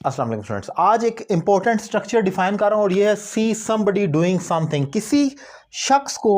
अस्सलाम वालेकुम स्टूडेंट्स, आज एक इंपॉर्टेंट स्ट्रक्चर डिफाइन कर रहा हूं और ये है सी समबडी डूइंग समथिंग। किसी शख्स को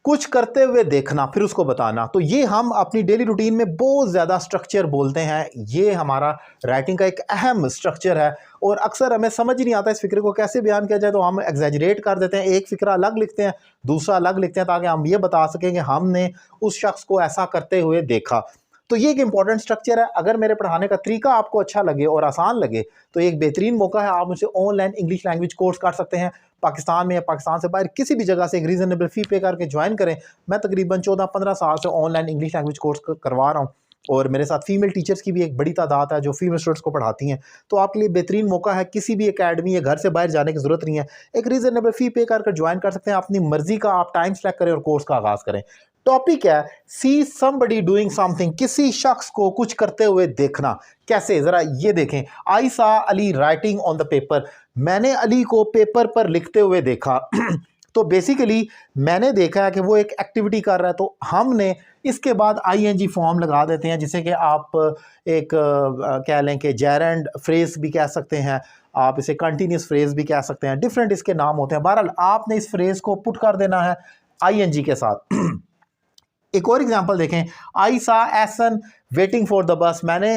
कुछ करते हुए देखना फिर उसको बताना। तो ये हम अपनी डेली रूटीन में बहुत ज़्यादा स्ट्रक्चर बोलते हैं। ये हमारा राइटिंग का एक अहम स्ट्रक्चर है और अक्सर हमें समझ ही नहीं आता इस फिक्रे को कैसे बयान किया जाए, तो हम एग्जैजरेट कर देते हैं। एक फिक्रा अलग लिखते हैं, दूसरा अलग लिखते हैं, ताकि हम ये बता सकें कि हमने उस शख्स को ऐसा करते हुए देखा। तो ये एक इंपॉर्टेंट स्ट्रक्चर है। अगर मेरे पढ़ाने का तरीका आपको अच्छा लगे और आसान लगे तो एक बेहतरीन मौका है, आप मुझसे ऑनलाइन इंग्लिश लैंग्वेज कोर्स कर सकते हैं। पाकिस्तान में या पाकिस्तान से बाहर किसी भी जगह से एक रीजनेबल फी पे करके ज्वाइन करें। मैं तकरीबन 14-15 साल से ऑनलाइन इंग्लिश लैंग्वेज कोर्स करवा रहा हूँ और मेरे साथ फीमेल टीचर्स की भी एक बड़ी तादाद है जो फीमेल स्टूडेंट्स को पढ़ाती हैं। तो आपके लिए बेहतरीन मौका है, किसी भी एकेडमी या घर से बाहर जाने की ज़रूरत नहीं है। एक रीजनेबल फ़ी पे करके ज्वाइन कर सकते हैं। अपनी मर्जी का आप टाइम सेलेक्ट करें और कोर्स का आगाज़ करें। टॉपिक है सी समबडी डूइंग समथिंग, किसी शख्स को कुछ करते हुए देखना। कैसे, जरा ये देखें। आई सा Ali writing on the paper, मैंने अली को पेपर पर लिखते हुए देखा। तो बेसिकली मैंने देखा है कि वो एक एक्टिविटी कर रहा है, तो हमने इसके बाद आईएनजी फॉर्म लगा देते हैं, जिसे कि आप एक कह लें कि जेरेंड फ्रेज भी कह सकते हैं, आप इसे कंटिन्यूस फ्रेज भी कह सकते हैं, डिफरेंट इसके नाम होते हैं। बहरहाल आपने इस फ्रेज को पुट कर देना है आईएनजी के साथ। एक और एग्जांपल देखें, आई सा एसन वेटिंग फॉर द बस, मैंने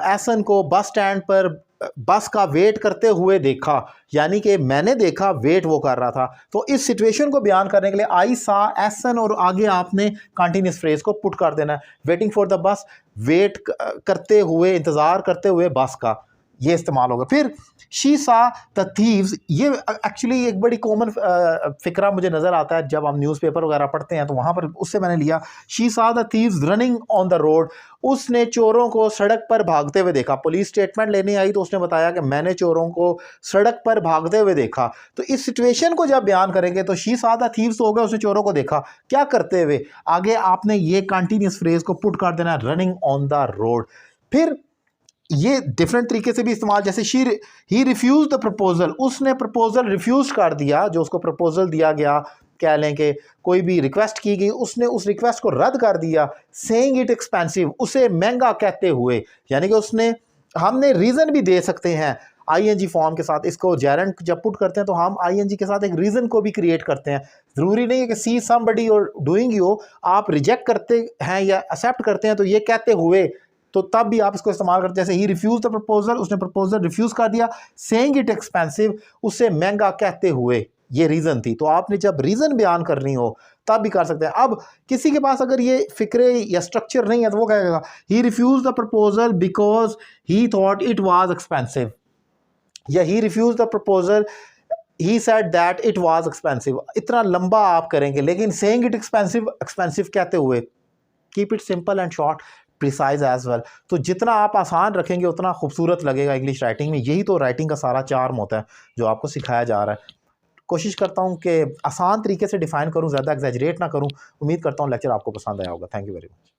एसन को बस स्टैंड पर बस का वेट करते हुए देखा, यानी कि मैंने देखा, वेट वो कर रहा था। तो इस सिचुएशन को बयान करने के लिए आई सा एसन और आगे आपने कंटिन्यूस फ्रेज को पुट कर देना है। Waiting for the bus, wait करते हुए, इंतज़ार करते हुए बस का, ये इस्तेमाल होगा। फिर शी सा द थीव्स, ये एक्चुअली एक बड़ी कॉमन फिक्रा मुझे नज़र आता है जब हम न्यूज़पेपर वगैरह पढ़ते हैं, तो वहाँ पर उससे मैंने लिया। शी सा the thieves running on the road, उसने चोरों को सड़क पर भागते हुए देखा। पुलिस स्टेटमेंट लेने आई तो उसने बताया कि मैंने चोरों को सड़क पर भागते हुए देखा। तो इस सिचुएशन को जब बयान करेंगे तो शी सा द थीव्स हो गया, उसने चोरों को देखा क्या करते हुए। आगे आपने ये कंटिन्यूस फ्रेज को पुट कर देना, रनिंग ऑन द रोड। फिर ये डिफरेंट तरीके से भी इस्तेमाल, जैसे ही रिफ्यूज द प्रपोजल, उसने प्रपोजल रिफ्यूज कर दिया, जो उसको प्रपोजल दिया गया, कह लें कि कोई भी रिक्वेस्ट की गई, उसने उस रिक्वेस्ट को रद्द कर दिया। सेइंग इट एक्सपेंसिव, उसे महंगा कहते हुए, यानी कि उसने, हमने रीज़न भी दे सकते हैं आईएनजी फॉर्म के साथ। इसको जेरेंड जब पुट करते हैं तो हम आईएनजी के साथ एक रीज़न को भी क्रिएट करते हैं। ज़रूरी नहीं है कि सी समबडी और डूइंग यू आप रिजेक्ट करते हैं या एक्सेप्ट करते हैं तो ये कहते हुए, तो तब भी आप इसको इस्तेमाल करते हैं। जैसे ही रिफ्यूज द प्रपोजल, उसने प्रपोजल रिफ्यूज कर दिया। सेइंग इट एक्सपेंसिव, उसे महंगा कहते हुए, ये रीज़न थी। तो आपने जब रीज़न बयान करनी हो तब भी कर सकते हैं। अब किसी के पास अगर ये फिक्रे या स्ट्रक्चर नहीं है तो वो कहेगा he refuse the proposal because he thought it was expensive, या he refuse the proposal he said that it was expensive. इतना लंबा आप करेंगे, लेकिन सेइंग इट एक्सपेंसिव, एक्सपेंसिव कहते हुए, keep it simple and short, precise as well. तो जितना आप आसान रखेंगे उतना खूबसूरत लगेगा इंग्लिश राइटिंग में। यही तो राइटिंग का सारा चार्म होता है जो आपको सिखाया जा रहा है। कोशिश करता हूँ कि आसान तरीके से डिफाइन करूँ, ज़्यादा एग्जैजरेट ना करूँ। उम्मीद करता हूँ लेक्चर आपको पसंद आया होगा। Thank you very much.